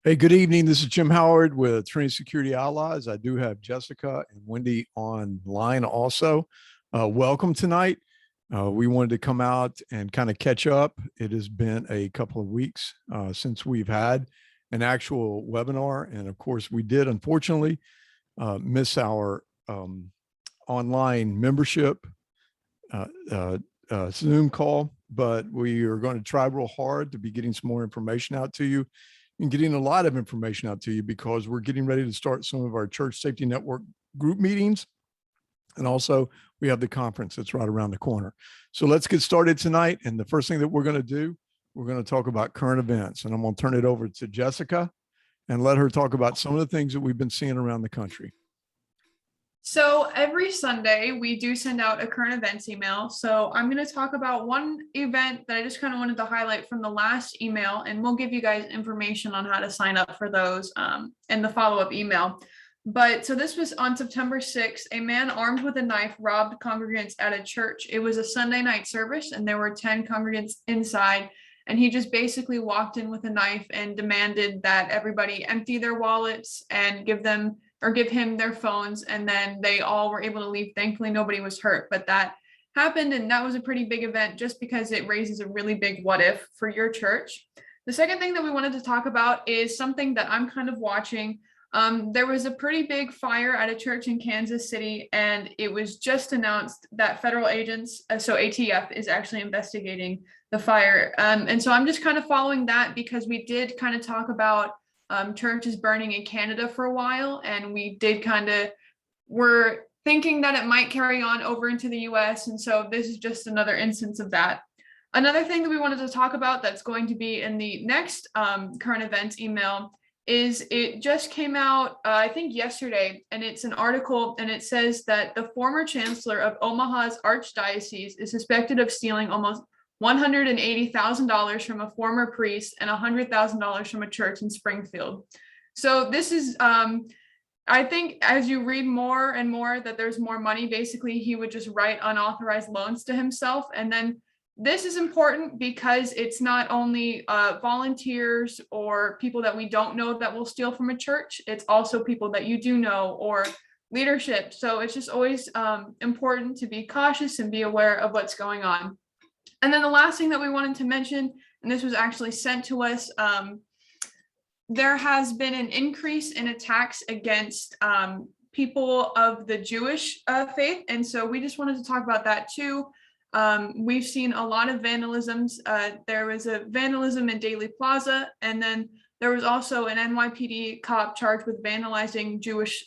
Hey, good evening. This is Jim Howard with Trinity Security Allies. I do have Jessica and Wendy online also. Welcome tonight. We wanted to come out and kind of catch up. It has been a couple of weeks since we've had an actual webinar. And of course, we did unfortunately miss our online membership uh, uh, Zoom call, but we are going to try real hard to be getting some more information out to you and getting a lot of information out to you because we're getting ready to start some of our Church Safety Network group meetings. And also we have the conference that's right around the corner. So let's get started tonight. And the first thing that we're going to do, we're going to talk about current events. And I'm going to turn it over to Jessica and let her talk about some of the things that we've been seeing around the country. So every Sunday we do send out a current events email. So I'm going to talk about one event that I just kind of wanted to highlight from the last email, and we'll give you guys information on how to sign up for those in the follow-up email. But so this was on September 6th, a man armed with a knife robbed congregants at a church. It was a Sunday night service and there were 10 congregants inside. And he just basically walked in with a knife and demanded that everybody empty their wallets and give him their phones, and then they all were able to leave. Thankfully, nobody was hurt, but that happened, and that was a pretty big event just because it raises a really big what if for your church. The second thing that we wanted to talk about is something that I'm kind of watching. There was a pretty big fire at a church in Kansas City, and it was just announced that federal agents, so ATF, is actually investigating the fire. And so I'm just kind of following that because we did kind of talk about churches burning in Canada for a while, and we're thinking that it might carry on over into the US, and so this is just another instance of that. Another thing that we wanted to talk about that's going to be in the next current events email is it just came out, I think yesterday, and it's an article, and it says that the former chancellor of Omaha's archdiocese is suspected of stealing almost $180,000 from a former priest and $100,000 from a church in Springfield. So this is, I think as you read more and more that there's more money, basically he would just write unauthorized loans to himself. And then this is important because it's not only volunteers or people that we don't know that will steal from a church, it's also people that you do know or leadership. So it's just always important to be cautious and be aware of what's going on. And then the last thing that we wanted to mention, and this was actually sent to us, there has been an increase in attacks against people of the Jewish faith. And so we just wanted to talk about that too. We've seen a lot of vandalisms. There was a vandalism in Daley Plaza, and then there was also an NYPD cop charged with vandalizing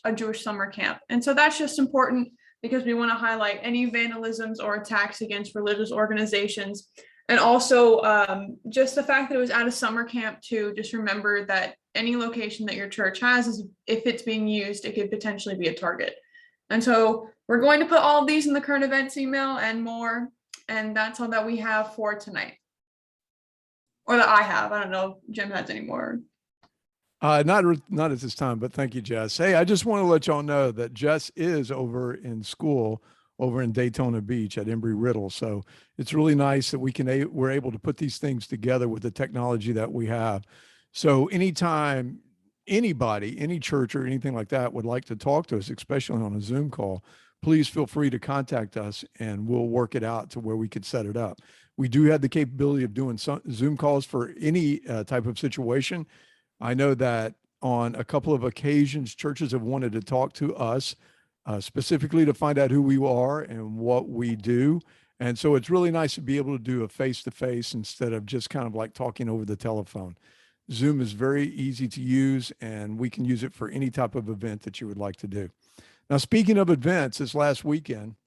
a Jewish summer camp. And so that's just important because we want to highlight any vandalisms or attacks against religious organizations. And also just the fact that it was at a summer camp too, just remember that any location that your church has, is if it's being used, it could potentially be a target. And so we're going to put all of these in the current events email and more. And that's all that we have for tonight. Or that I have. I don't know if Jim has any more. Not at this time, but thank you, Jess. Hey, I just want to let y'all know that Jess is over in school over in Daytona Beach at Embry-Riddle. So it's really nice that we're able to put these things together with the technology that we have. So anytime anybody, any church or anything like that would like to talk to us, especially on a Zoom call, please feel free to contact us and we'll work it out to where we could set it up. We do have the capability of doing some Zoom calls for any type of situation. I know that on a couple of occasions, churches have wanted to talk to us specifically to find out who we are and what we do. And so it's really nice to be able to do a face-to-face instead of just kind of like talking over the telephone. Zoom is very easy to use, and we can use it for any type of event that you would like to do. Now, speaking of events, this last weekend,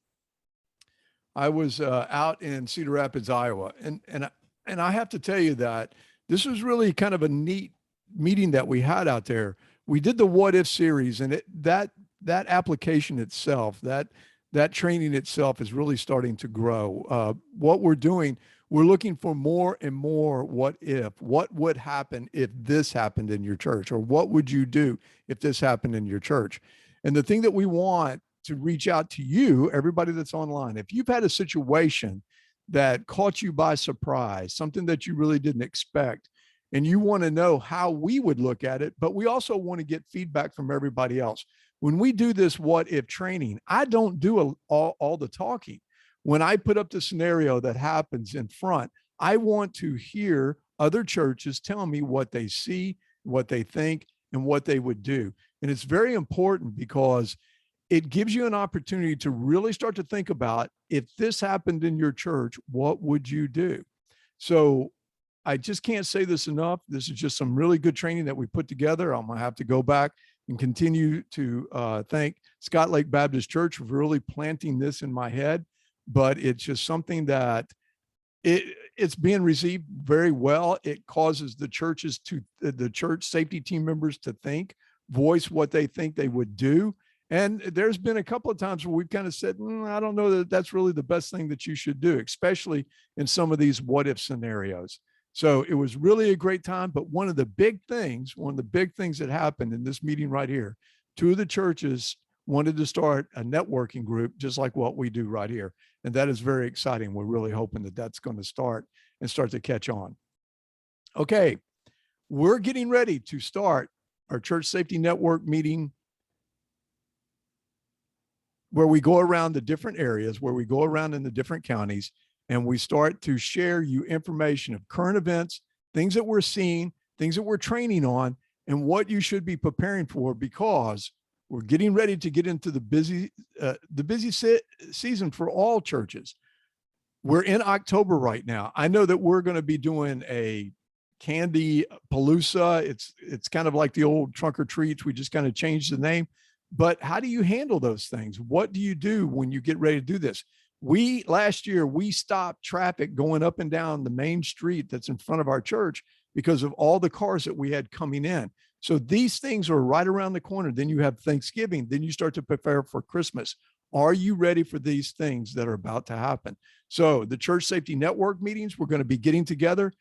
I was out in Cedar Rapids, Iowa, and I have to tell you that this was really kind of a neat meeting that we had out there. We did the What If series, and that application itself, that training itself is really starting to grow. What we're doing, we're looking for more and more what would happen if this happened in your church, or what would you do if this happened in your church? And the thing that we want to reach out to you, everybody that's online, if you've had a situation that caught you by surprise, something that you really didn't expect, and you want to know how we would look at it, but we also want to get feedback from everybody else. When we do this what if training, I don't do all the talking. When I put up the scenario that happens in front, I want to hear other churches tell me what they see, what they think, and what they would do. And it's very important because it gives you an opportunity to really start to think about, if this happened in your church, what would you do? So I just can't say this enough. This is just some really good training that we put together. I'm going to have to go back and continue to thank Scott Lake Baptist Church for really planting this in my head. But it's just something that it's being received very well. It causes the churches the church safety team members to think, voice what they think they would do. And there's been a couple of times where we've kind of said, I don't know that that's really the best thing that you should do, especially in some of these what if scenarios. So it was really a great time. But one of the big things that happened in this meeting right here, two of the churches wanted to start a networking group, just like what we do right here. And that is very exciting. We're really hoping that that's going to start to catch on. Okay, we're getting ready to start our church safety network meeting, where we go around the different areas, where we go around in the different counties, and we start to share you information of current events, things that we're seeing, things that we're training on, and what you should be preparing for, because we're getting ready to get into the busy season for all churches. We're in October right now. I know that we're going to be doing a candy palooza. It's kind of like the old trunk or treats. We just kind of changed the name. But how do you handle those things? What do you do when you get ready to do this? Last year, we stopped traffic going up and down the main street that's in front of our church because of all the cars that we had coming in. So these things are right around the corner. Then you have Thanksgiving. Then you start to prepare for Christmas. Are you ready for these things that are about to happen? So the church safety network meetings, we're going to be getting together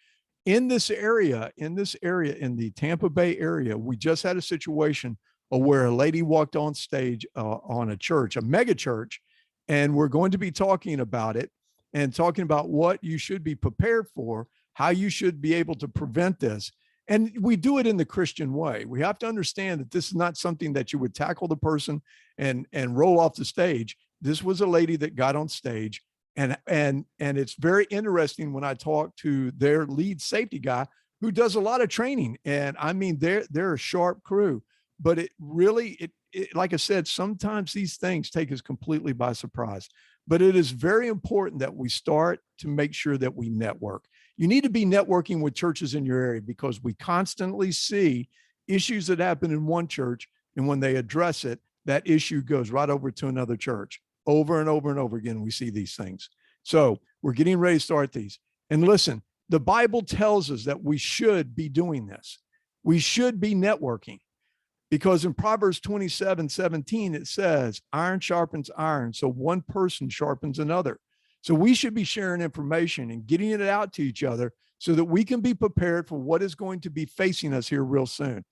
in this area, in the Tampa Bay area. We just had a situation where a lady walked on stage on a mega church, and we're going to be talking about it and talking about what you should be prepared for, how you should be able to prevent this. And we do it in the Christian way. We have to understand that this is not something that you would tackle the person and roll off the stage. This was a lady that got on stage, and it's very interesting when I talk to their lead safety guy, who does a lot of training. And I mean, they're a sharp crew. But it really, like I said, sometimes these things take us completely by surprise. But it is very important that we start to make sure that we network. You need to be networking with churches in your area, because we constantly see issues that happen in one church, and when they address it, that issue goes right over to another church. Over and over and over again, we see these things. So we're getting ready to start these. And listen, the Bible tells us that we should be doing this. We should be networking. Because in Proverbs 27:17, it says, iron sharpens iron, so one person sharpens another. So we should be sharing information and getting it out to each other so that we can be prepared for what is going to be facing us here real soon.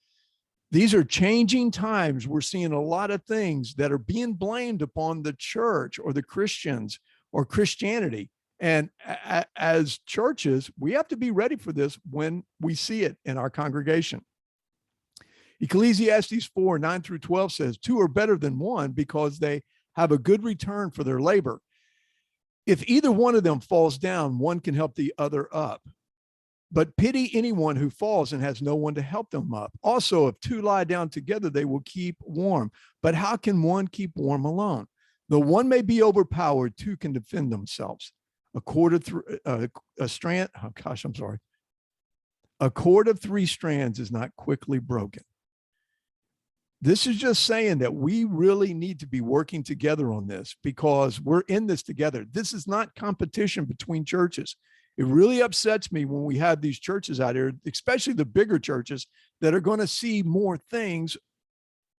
These are changing times. We're seeing a lot of things that are being blamed upon the church or the Christians or Christianity. And as churches, we have to be ready for this when we see it in our congregation. Ecclesiastes 4:9-12 says, two are better than one because they have a good return for their labor. If either one of them falls down, one can help the other up. But pity anyone who falls and has no one to help them up. Also, if two lie down together, they will keep warm. But how can one keep warm alone? Though one may be overpowered, two can defend themselves. A cord of three strands is not quickly broken. This is just saying that we really need to be working together on this, because we're in this together. This is not competition between churches. It really upsets me when we have these churches out here, especially the bigger churches, that are going to see more things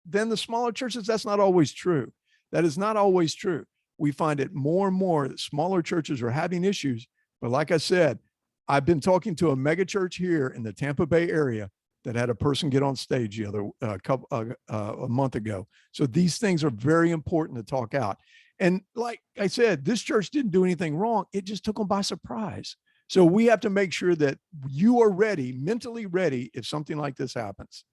than the smaller churches. That's not always true. That is not always true. We find it more and more that smaller churches are having issues. But like I said, I've been talking to a mega church here in the Tampa Bay area that had a person get on stage a month ago. So these things are very important to talk out. And like I said, this church didn't do anything wrong. It just took them by surprise. So we have to make sure that you are ready, mentally ready, if something like this happens.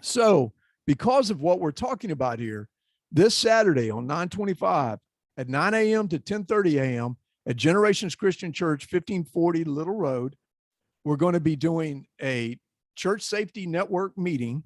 So because of what we're talking about here, this Saturday on 9/25 at 9 a.m. to 10:30 a.m. at Generations Christian Church, 1540 Little Road, we're going to be doing a church safety network meeting.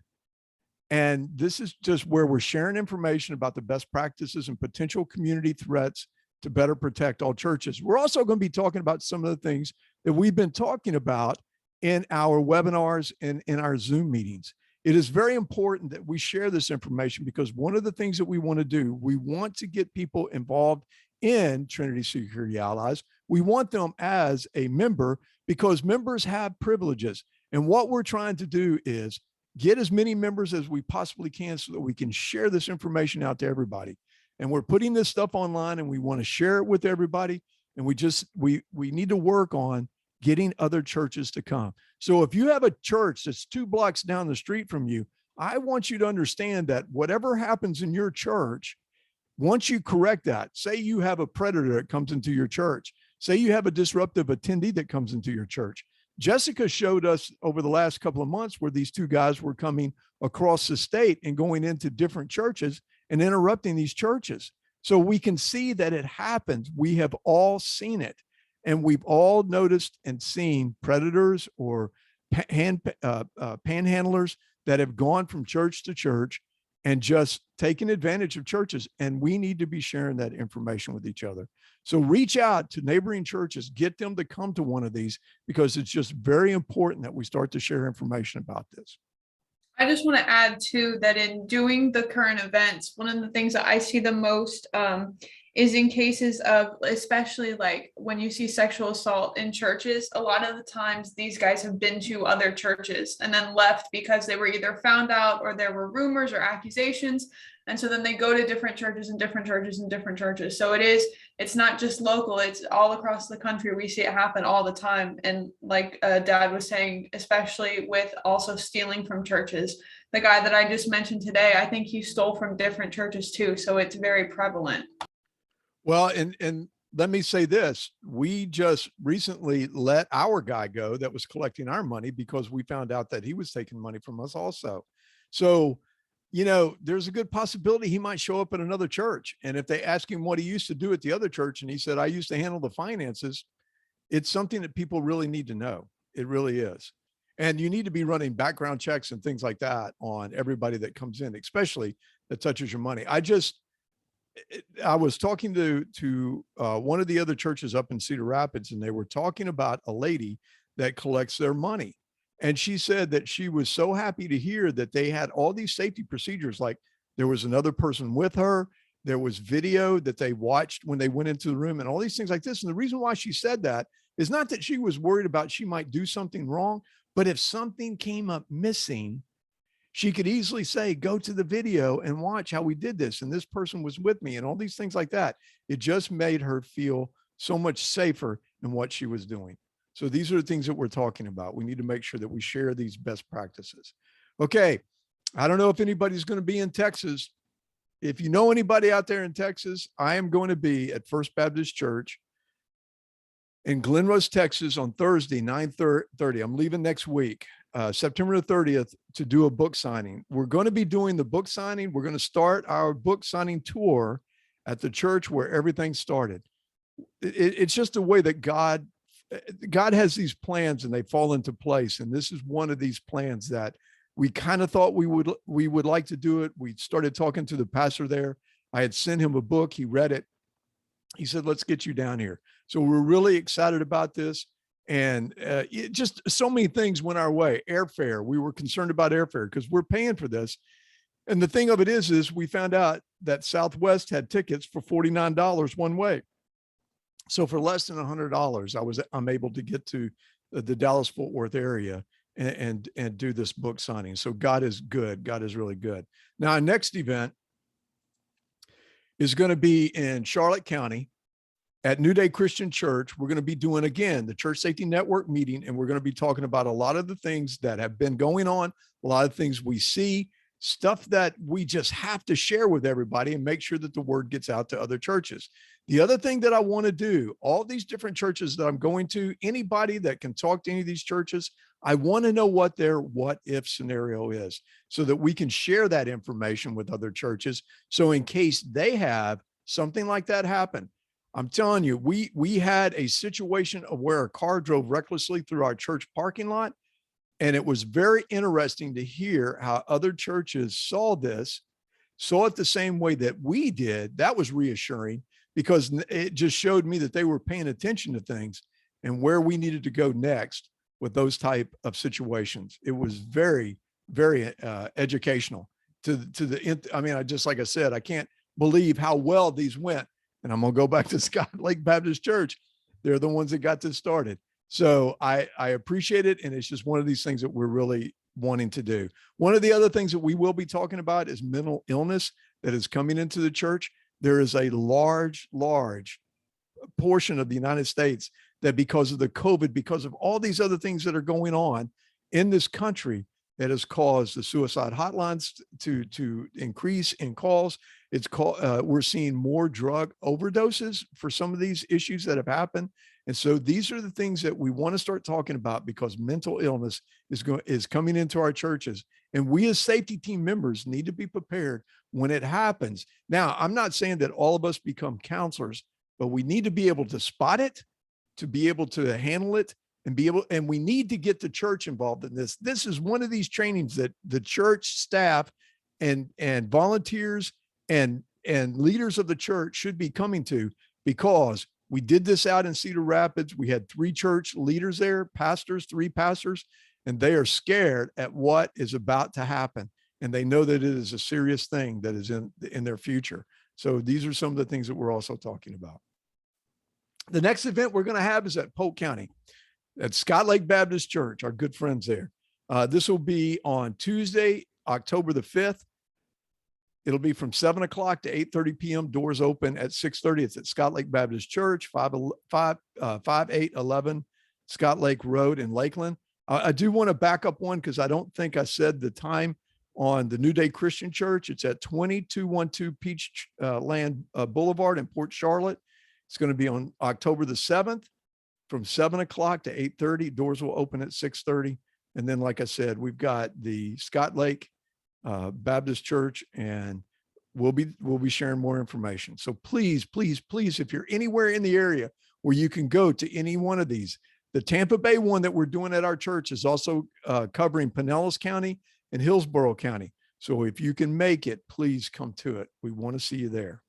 And this is just where we're sharing information about the best practices and potential community threats to better protect all churches. We're also going to be talking about some of the things that we've been talking about in our webinars and in our Zoom meetings. It is very important that we share this information because one of the things that we want to do, we want to get people involved in Trinity Security Allies. We want them as a member because members have privileges. And what we're trying to do is get as many members as we possibly can so that we can share this information out to everybody. And we're putting this stuff online and we want to share it with everybody. And we need to work on getting other churches to come. So if you have a church that's 2 blocks down the street from you, I want you to understand that whatever happens in your church, once you correct that, say you have a predator that comes into your church, say you have a disruptive attendee that comes into your church. Jessica showed us over the last couple of months where these 2 guys were coming across the state and going into different churches and interrupting these churches. So we can see that it happens. We have all seen it. And we've all noticed and seen predators or panhandlers that have gone from church to church and just taken advantage of churches. And we need to be sharing that information with each other. So reach out to neighboring churches, get them to come to one of these because it's just very important that we start to share information about this. I just want to add too that in doing the current events, one of the things that I see the most is in cases of, especially like when you see sexual assault in churches, a lot of the times these guys have been to other churches and then left because they were either found out or there were rumors or accusations. And so then they go to different churches and different churches and different churches. So it's not just local, it's all across the country. We see it happen all the time. And like Dad was saying, especially with also stealing from churches. The guy that I just mentioned today, I think he stole from different churches too. So it's very prevalent. Well, and let me say this, we just recently let our guy go that was collecting our money because we found out that he was taking money from us also. So, there's a good possibility he might show up at another church. And if they ask him what he used to do at the other church, and he said, I used to handle the finances, it's something that people really need to know. It really is. And you need to be running background checks and things like that on everybody that comes in, especially that touches your money. I was talking to one of the other churches up in Cedar Rapids, and they were talking about a lady that collects their money. And she said that she was so happy to hear that they had all these safety procedures. Like there was another person with her. There was video that they watched when they went into the room and all these things like this. And the reason why she said that is not that she was worried about she might do something wrong, but if something came up missing, she could easily say, go to the video and watch how we did this. And this person was with me and all these things like that. It just made her feel so much safer in what she was doing. So these are the things that we're talking about. We need to make sure that we share these best practices. Okay. I don't know if anybody's going to be in Texas. If you know anybody out there in Texas, I am going to be at First Baptist Church in Glen Rose, Texas on Thursday, 9:30. I'm leaving next week, September the 30th, to do a book signing. We're going to be doing the book signing. We're going to start our book signing tour at the church where everything started. It's just a way that God has these plans and they fall into place. And this is one of these plans that we kind of thought we would like to do it. We started talking to the pastor there. I had sent him a book. He read it. He said, let's get you down here. So we're really excited about this. And just so many things went our way. Airfare. We were concerned about airfare because we're paying for this. And the thing of it is we found out that Southwest had tickets for $49 one way. So for less than $100, I'm able to get to the Dallas-Fort Worth area and do this book signing. So God is good. God is really good. Now, our next event is going to be in Charlotte County at New Day Christian Church. We're going to be doing, again, the Church Safety Network meeting, and we're going to be talking about a lot of the things that have been going on, a lot of things we see, stuff that we just have to share with everybody and make sure that the word gets out to other churches. The other thing that I want to do, all these different churches that I'm going to, anybody that can talk to any of these churches, I want to know what their what if scenario is so that we can share that information with other churches. So in case they have something like that happen, I'm telling you, we had a situation of where a car drove recklessly through our church parking lot. And it was very interesting to hear how other churches saw this, saw it the same way that we did. That was reassuring because it just showed me that they were paying attention to things and where we needed to go next with those type of situations. It was very, very educational I mean, like I said, I can't believe how well these went. And I'm going to go back to Scott Lake Baptist Church. They're the ones that got this started. So I appreciate it. And it's just one of these things that we're really wanting to do. One of the other things that we will be talking about is mental illness that is coming into the church. There is a large portion of the United States that because of the COVID, because of all these other things that are going on in this country, that has caused the suicide hotlines to increase in calls. We're seeing more drug overdoses for some of these issues that have happened. And so these are the things that we want to start talking about because mental illness is coming into our churches. And we as safety team members need to be prepared when it happens. Now, I'm not saying that all of us become counselors, but we need to be able to spot it, to be able to handle it, and we need to get the church involved in this. This is one of these trainings that the church staff and volunteers and leaders of the church should be coming to, because we did this out in Cedar Rapids. We had 3 church leaders there, pastors, 3 pastors, and they are scared at what is about to happen. And they know that it is a serious thing that is in their future. So these are some of the things that we're also talking about. The next event we're going to have is at Polk County, at Scott Lake Baptist Church, our good friends there. This will be on Tuesday, October the 5th. It'll be from 7 o'clock to 8:30 p.m. Doors open at 6:30. It's at Scott Lake Baptist Church, 5811 Scott Lake Road in Lakeland. I do want to back up one because I don't think I said the time on the New Day Christian Church. It's at 2212 Peach Land Boulevard in Port Charlotte. It's going to be on October the 7th. From 7 o'clock to 8:30. Doors will open at 6:30. And then, like I said, we've got the Scott Lake Baptist Church, and we'll be sharing more information. So please, if you're anywhere in the area where you can go to any one of these, the Tampa Bay one that we're doing at our church is also covering Pinellas County and Hillsborough County. So if you can make it, please come to it. We want to see you there.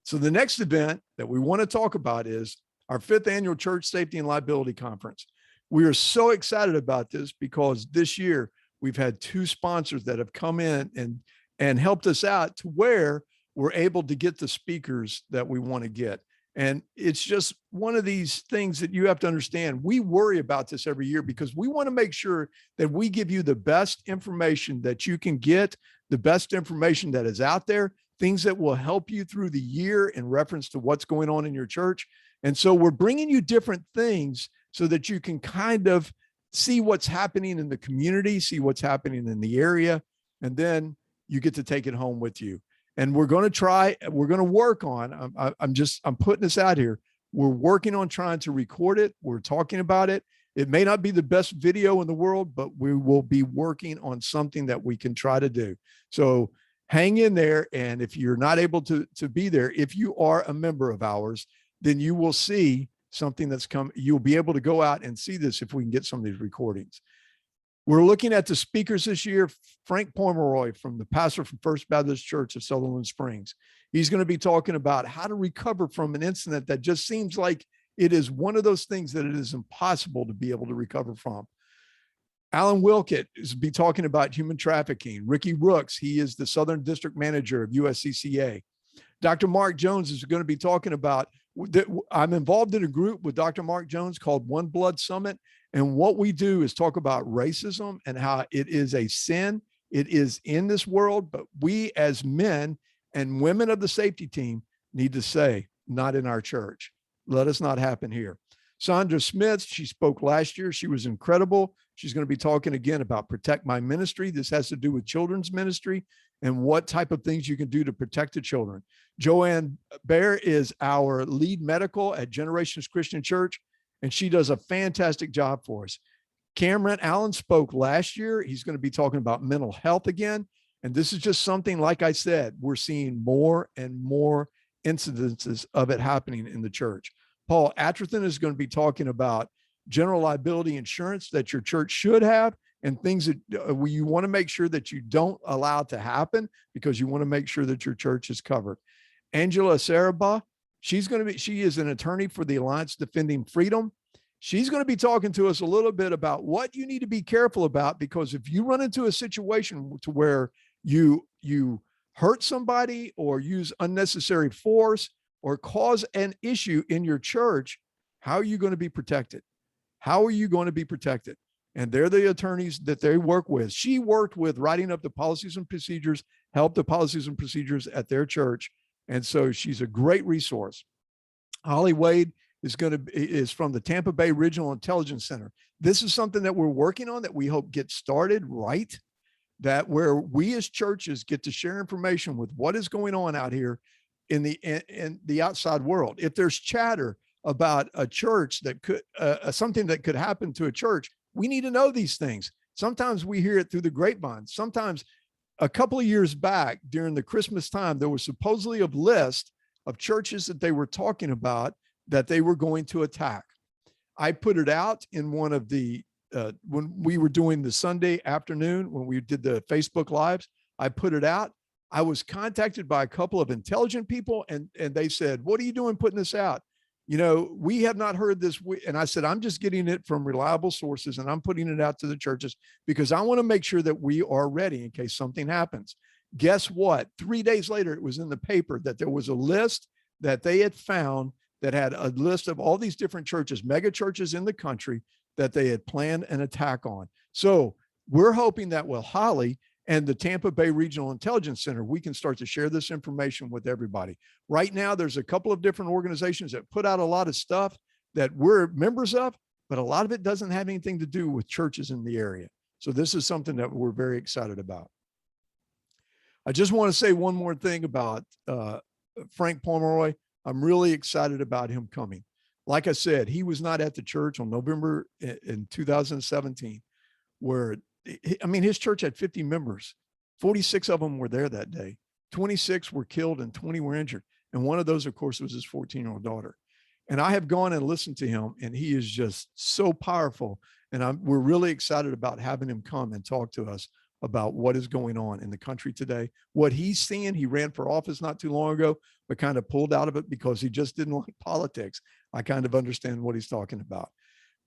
So the next event that we want to talk about is our 5th annual Church Safety and Liability Conference. We are so excited about this because this year we've had 2 sponsors that have come in and helped us out to where we're able to get the speakers that we want to get. And it's just one of these things that you have to understand. We worry about this every year because we want to make sure that we give you the best information that you can get, the best information that is out there, things that will help you through the year in reference to what's going on in your church. And so we're bringing you different things so that you can kind of see what's happening in the community, see what's happening in the area, and then you get to take it home with you. And we're going to work on, I'm putting this out here. We're working on trying to record it. We're talking about it. It may not be the best video in the world, but we will be working on something that we can try to do. So hang in there. And if you're not able to be there, if you are a member of ours, then you will see something that's come. You'll be able to go out and see this if we can get some of these recordings. We're looking at the speakers this year. Frank Pomeroy, the pastor from First Baptist Church of Sutherland Springs. He's going to be talking about how to recover from an incident that just seems like it is one of those things that it is impossible to be able to recover from. Alan Wilkett is be talking about human trafficking. Ricky Rooks, he is the Southern District Manager of USCCA. Dr. Mark Jones is going to be talking about, I'm involved in a group with Dr. Mark Jones called One Blood Summit. And what we do is talk about racism and how it is a sin. It is in this world, but we as men and women of the safety team need to say, not in our church. Let us not happen here. Sandra Smith, she spoke last year. She was incredible. She's going to be talking again about Protect My Ministry. This has to do with children's ministry and what type of things you can do to protect the children. Joanne Bear is our lead medical at Generations Christian Church, and she does a fantastic job for us. Cameron Allen spoke last year. He's going to be talking about mental health again. And this is just something, like I said, we're seeing more and more incidences of it happening in the church. Paul Atherton is going to be talking about general liability insurance that your church should have and things that you want to make sure that you don't allow to happen because you want to make sure that your church is covered. Angela Saraba, she is an attorney for the Alliance Defending Freedom. She's going to be talking to us a little bit about what you need to be careful about, because if you run into a situation to where you hurt somebody or use unnecessary force or cause an issue in your church, how are you going to be protected? How are you going to be protected? And they're the attorneys that they work with. She worked with writing up the policies and procedures, helped the policies and procedures at their church. And so she's a great resource. Holly Wade is from the Tampa Bay Regional Intelligence Center. This is something that we're working on that we hope gets started right, that where we as churches get to share information with what is going on out here in the outside world. If there's chatter about a church that could, something that could happen to a church, we need to know these things. Sometimes we hear it through the grapevine. Sometimes a couple of years back during the Christmas time, there was supposedly a list of churches that they were talking about that they were going to attack. I put it out in one of the, when we were doing the Sunday afternoon, when we did the Facebook Lives, I put it out. I was contacted by a couple of intelligent people and they said, "What are you doing putting this out? You know, we have not heard this." And I said, "I'm just getting it from reliable sources and I'm putting it out to the churches because I want to make sure that we are ready in case something happens." Guess what? 3 days later, it was in the paper that there was a list that they had found that had a list of all these different churches, mega churches in the country that they had planned an attack on. So we're hoping that with Holly and the Tampa Bay Regional Intelligence Center, we can start to share this information with everybody. Right now, there's a couple of different organizations that put out a lot of stuff that we're members of, but a lot of it doesn't have anything to do with churches in the area. So this is something that we're very excited about. I just want to say one more thing about Frank Pomeroy. I'm really excited about him coming. Like I said, he was not at the church on November in 2017, where, I mean, his church had 50 members. 46 of them were there that day. 26 were killed and 20 were injured. And one of those, of course, was his 14-year-old daughter. And I have gone and listened to him, and he is just so powerful. And we're really excited about having him come and talk to us about what is going on in the country today, what he's seeing. He ran for office not too long ago, but kind of pulled out of it because he just didn't like politics. I kind of understand what he's talking about.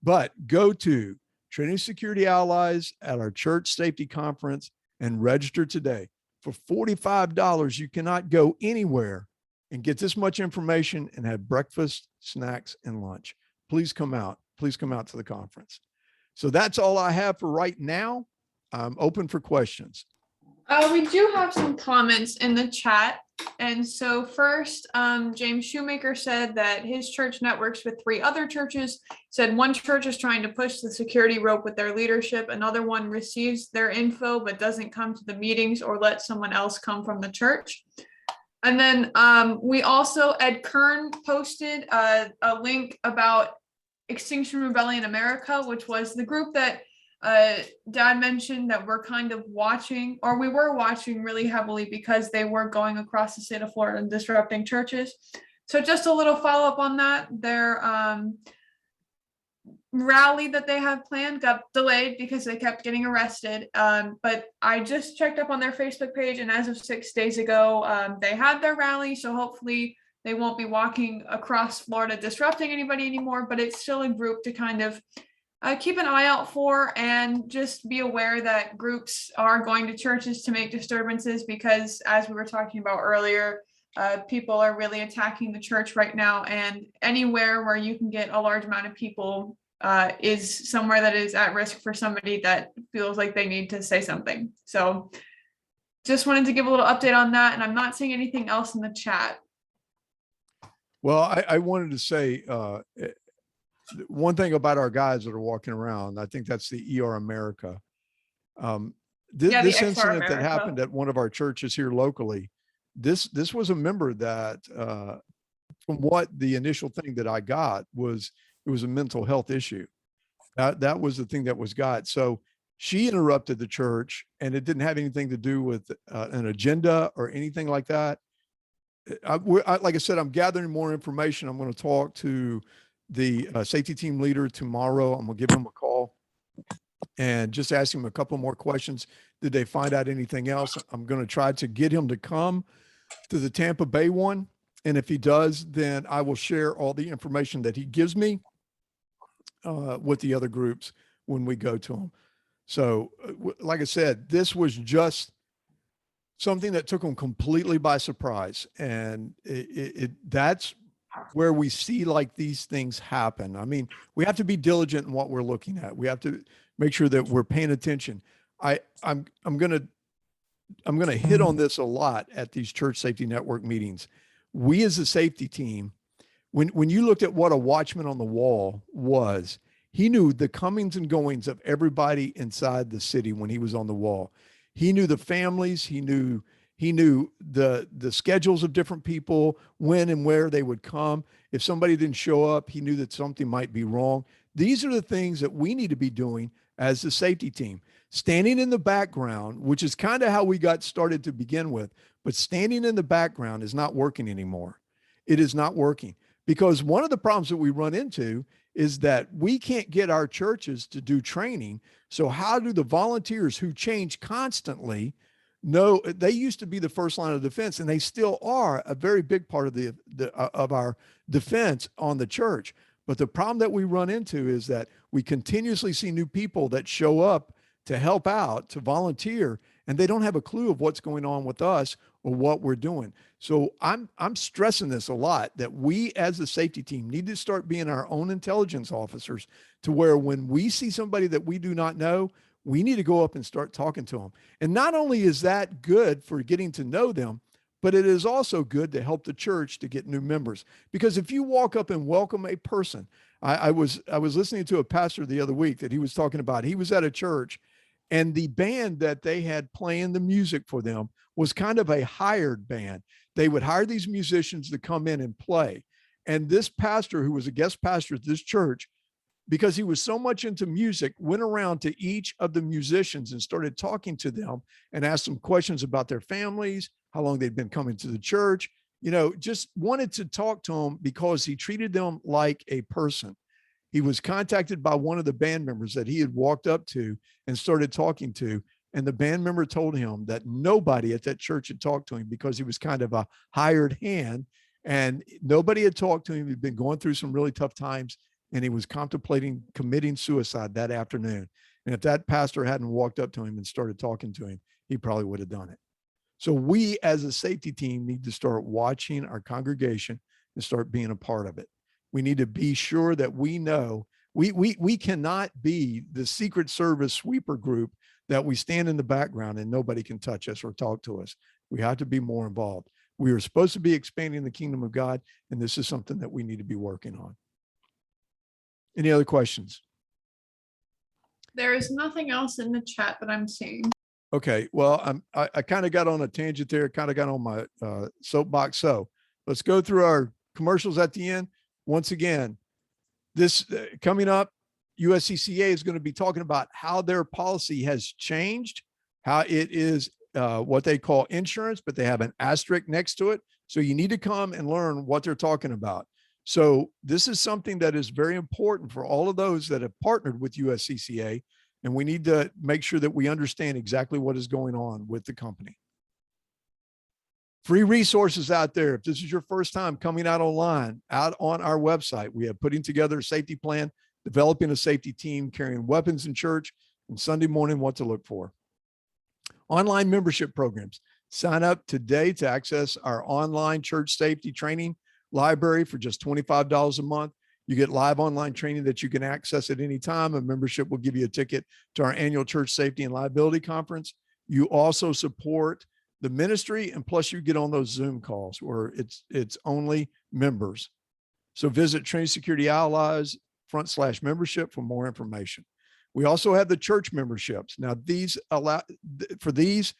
But go to Trinity Security Allies at our church safety conference and register today. For $45, you cannot go anywhere and get this much information and have breakfast, snacks, and lunch. Please come out. Please come out to the conference. So that's all I have for right now. I'm open for questions. We do have some comments in the chat. And so first, James Shoemaker said that his church networks with 3 other churches, said one church is trying to push the security rope with their leadership. Another one receives their info, but doesn't come to the meetings or let someone else come from the church. And then we also, Ed Kern posted a link about Extinction Rebellion America, which was the group that Dad mentioned that we're kind of watching, or we were watching really heavily because they were going across the state of Florida and disrupting churches. So just a little follow up on that. Their rally that they have planned got delayed because they kept getting arrested. But I just checked up on their Facebook page, and as of 6 days ago, they had their rally. So hopefully they won't be walking across Florida disrupting anybody anymore, but it's still a group to kind of keep an eye out for, and just be aware that groups are going to churches to make disturbances because, as we were talking about earlier, people are really attacking the church right now, and anywhere where you can get a large amount of people is somewhere that is at risk for somebody that feels like they need to say something. So just wanted to give a little update on that, and I'm not seeing anything else in the chat. Well, I wanted to say, one thing about our guys that are walking around, I think that's the ER America. Yeah, the This XR incident that America. happened at one of our churches here locally, this was a member that, from what the initial thing that I got was, it was a mental health issue. That was the thing that was got. So she interrupted the church, and it didn't have anything to do with an agenda or anything like that. Like I said, I'm gathering more information. I'm going to talk to the safety team leader tomorrow. I'm going to give him a call and just ask him a couple more questions. Did they find out anything else? I'm going to try to get him to come to the Tampa Bay one. And if he does, then I will share all the information that he gives me with the other groups when we go to them. So like I said, this was just something that took them completely by surprise. And that's where we see like these things happen. I mean, we have to be diligent in what we're looking at. We have to make sure that we're paying attention. I'm going to hit on this a lot at these church safety network meetings. We as a safety team, when you looked at what a watchman on the wall was, he knew the comings and goings of everybody inside the city when he was on the wall. He knew the families. He knew the schedules of different people, when and where they would come. If somebody didn't show up, he knew that something might be wrong. These are the things that we need to be doing as the safety team. Standing in the background, which is kind of how we got started to begin with, but standing in the background is not working anymore. It is not working, because one of the problems that we run into is that we can't get our churches to do training. So how do the volunteers who change constantly know? They used to be the first line of defense, and they still are a very big part of of our defense on the church. But the problem that we run into is that we continuously see new people that show up to help out, to volunteer, and they don't have a clue of what's going on with us or what we're doing. So I'm stressing this a lot, that we as a safety team need to start being our own intelligence officers, to where when we see somebody that we do not know, we need to go up and start talking to them. And not only is that good for getting to know them, but it is also good to help the church to get new members. Because if you walk up and welcome a person, I was listening to a pastor the other week that he was talking about. He was at a church, and the band that they had playing the music for them was kind of a hired band. They would hire these musicians to come in and play. And this pastor, who was a guest pastor at this church, because he was so much into music, went around to each of the musicians and started talking to them and asked them questions about their families, how long they'd been coming to the church, just wanted to talk to them because he treated them like a person. He was contacted by one of the band members that he had walked up to and started talking to. And the band member told him that nobody at that church had talked to him because he was kind of a hired hand, and nobody had talked to him. He'd been going through some really tough times, and he was contemplating committing suicide that afternoon. And if that pastor hadn't walked up to him and started talking to him, he probably would have done it. So we as a safety team need to start watching our congregation and start being a part of it. We need to be sure that we know we cannot be the Secret Service sweeper group that we stand in the background and nobody can touch us or talk to us. We have to be more involved. We are supposed to be expanding the kingdom of God, and this is something that we need to be working on. Any other questions? There is nothing else in the chat that I'm seeing. Okay, well, I kind of got on a tangent there, kind of got on my soapbox. So let's go through our commercials at the end. Once again, this coming up, USCCA is going to be talking about how their policy has changed, how it is what they call insurance, but they have an asterisk next to it. So you need to come and learn what they're talking about. So this is something that is very important for all of those that have partnered with USCCA, and we need to make sure that we understand exactly what is going on with the company. Free resources out there. If this is your first time coming out online, out on our website, we have putting together a safety plan, developing a safety team, carrying weapons in church, and Sunday morning, what to look for. Online membership programs. Sign up today to access our online church safety training library for just $25 a month. You get live online training that you can access at any time. A membership will give you a ticket to our annual church safety and liability conference. You also support the ministry, and plus you get on those Zoom calls where it's only members. So visit Trinity Security Allies /membership for more information. We also have the church memberships. Now these allow for these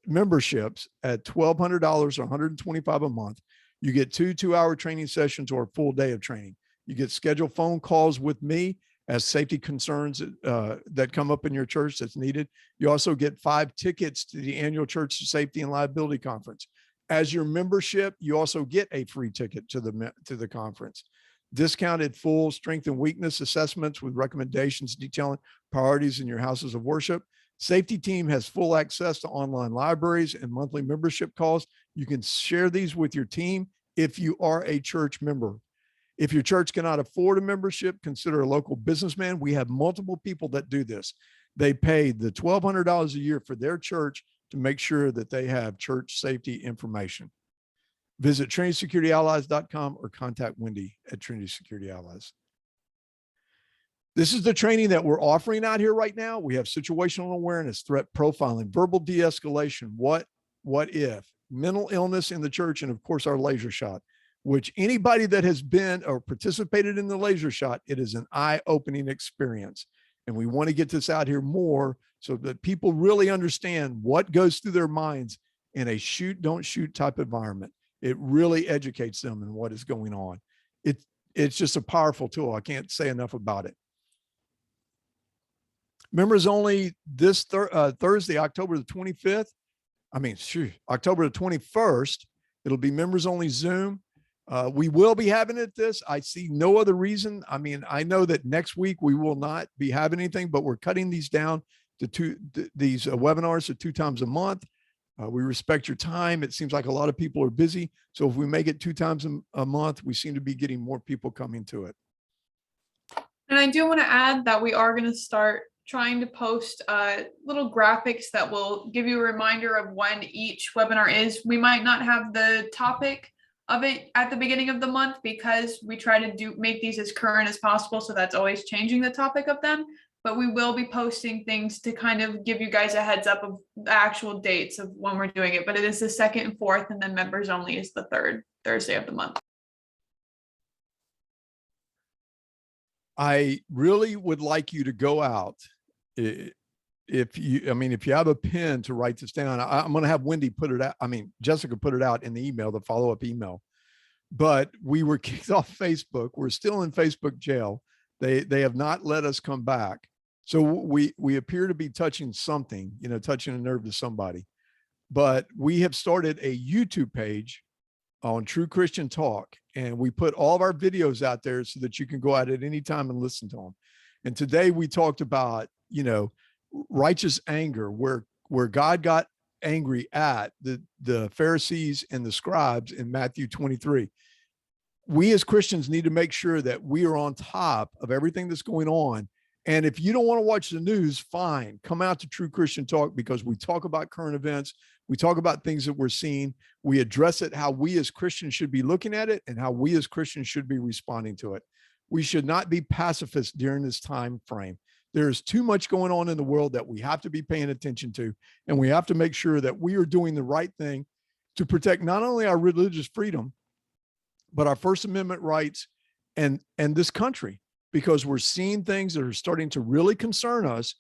memberships at $1,200 or $125 a month, you get 2 2-hour training sessions or a full day of training. You get scheduled phone calls with me as safety concerns that come up in your church that's needed. You also get 5 tickets to the annual Church Safety and Liability Conference. As your membership, you also get a free ticket to the conference. Discounted full strength and weakness assessments with recommendations detailing priorities in your houses of worship. Safety team has full access to online libraries and monthly membership calls. You can share these with your team if you are a church member. If your church cannot afford a membership, consider a local businessman. We have multiple people that do this. They pay the $1,200 a year for their church to make sure that they have church safety information. Visit TrinitySecurityAllies.com or contact Wendy at Trinity Security Allies. This is the training that we're offering out here right now. We have situational awareness, threat profiling, verbal de-escalation, what if, mental illness in the church, and of course our laser shot, which anybody that has been or participated in the laser shot, it is an eye-opening experience. And we want to get this out here more so that people really understand what goes through their minds in a shoot, don't shoot type environment. It really educates them in what is going on. It's just a powerful tool. I can't say enough about it. Members only this Thursday, October the 25th. October the 21st. It'll be members only Zoom. We will be having it this. I see no other reason. I know that next week we will not be having anything, but we're cutting these down to these webinars to 2 times a month. We respect your time. It seems like a lot of people are busy. So if we make it 2 times a month, we seem to be getting more people coming to it. And I do want to add that we are going to start trying to post little graphics that will give you a reminder of when each webinar is. We might not have the topic of it at the beginning of the month because we try to make these as current as possible. So that's always changing the topic of them. But we will be posting things to kind of give you guys a heads up of the actual dates of when we're doing it. But it is the 2nd and 4th, and then members only is the 3rd Thursday of the month. I really would like you to go out. If you have a pen to write this down, I'm going to have Wendy put it out. Jessica put it out in the email, the follow-up email. But we were kicked off Facebook. We're still in Facebook jail. They have not let us come back. So we appear to be touching something, touching a nerve to somebody. But we have started a YouTube page on True Christian Talk, and we put all of our videos out there so that you can go out at any time and listen to them. And today we talked about, righteous anger, where God got angry at the Pharisees and the scribes in Matthew 23. We as Christians need to make sure that we are on top of everything that's going on. And if you don't want to watch the news, fine, come out to True Christian Talk, because we talk about current events. We talk about things that we're seeing. We address it, how we as Christians should be looking at it and how we as Christians should be responding to it. We should not be pacifists during this time frame. There's too much going on in the world that we have to be paying attention to. And we have to make sure that we are doing the right thing to protect not only our religious freedom, but our First Amendment rights and this country, because we're seeing things that are starting to really concern us.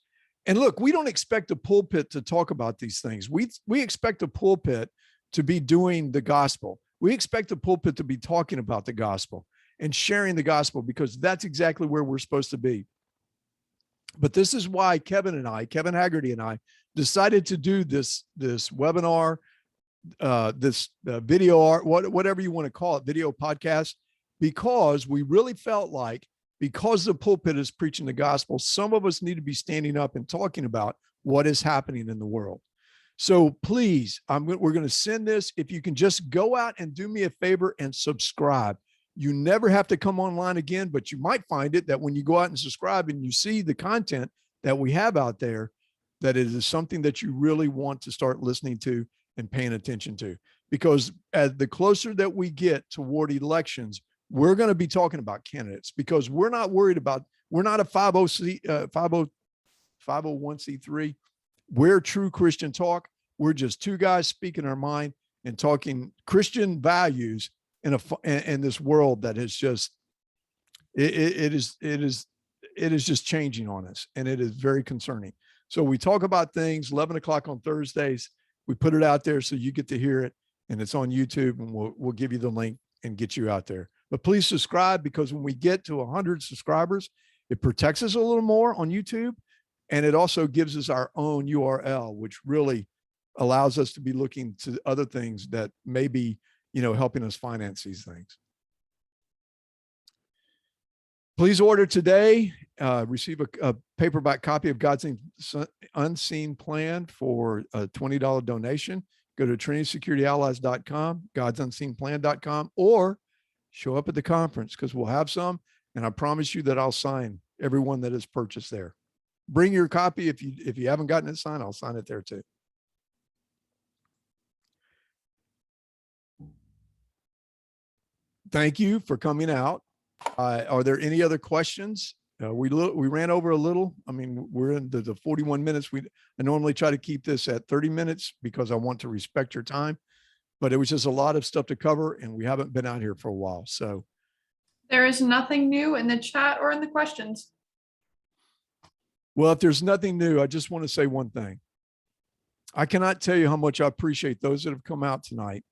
And look, we don't expect a pulpit to talk about these things. We expect a pulpit to be doing the gospel. We expect the pulpit to be talking about the gospel and sharing the gospel, because that's exactly where we're supposed to be. But this is why Kevin Haggerty and I decided to do this webinar, this video art, whatever you want to call it, video podcast, because we really felt like, because the pulpit is preaching the gospel, some of us need to be standing up and talking about what is happening in the world. So please, we're going to send this. If you can just go out and do me a favor and subscribe. You never have to come online again, but you might find it that when you go out and subscribe and you see the content that we have out there, that it is something that you really want to start listening to and paying attention to. Because as the closer that we get toward elections, we're going to be talking about candidates, because we're not worried about, we're not a 501c3. We're True Christian Talk. We're just 2 guys speaking our mind and talking Christian values in this world that has just It is just changing on us, and it is very concerning. So we talk about things 11 o'clock on Thursdays. We put it out there so you get to hear it, and it's on YouTube, and we'll give you the link and get you out there. But please subscribe, because when we get to 100 subscribers, it protects us a little more on YouTube, and it also gives us our own URL, which really allows us to be looking to other things that may be, helping us finance these things. Please order today. Receive a paperback copy of God's Unseen Plan for a $20 donation. Go to TrinitySecurityAllies.com, God'sUnseenPlan.com, or show up at the conference, because we'll have some. And I promise you that I'll sign everyone that is purchased there. Bring your copy. If you haven't gotten it signed, I'll sign it there too. Thank you for coming out. Are there any other questions? We ran over a little. I mean, we're in the 41 minutes. I normally try to keep this at 30 minutes because I want to respect your time, but it was just a lot of stuff to cover, and we haven't been out here for a while. So there is nothing new in the chat or in the questions. Well, if there's nothing new, I just want to say one thing. I cannot tell you how much I appreciate those that have come out tonight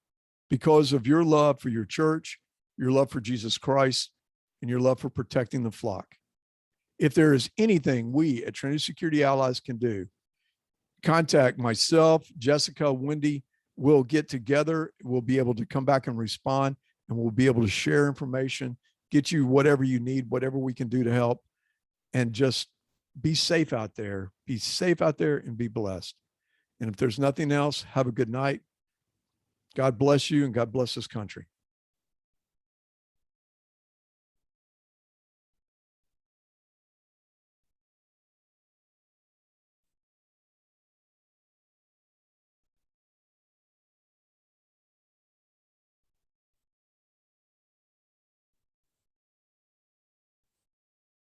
because of your love for your church, your love for Jesus Christ, and your love for protecting the flock. If there is anything we at Trinity Security Allies can do, contact myself, Jessica, Wendy. We'll get together. We'll be able to come back and respond, and we'll be able to share information, get you whatever you need, whatever we can do to help, and just be safe out there. Be safe out there and be blessed. And if there's nothing else, have a good night. God bless you, and God bless this country.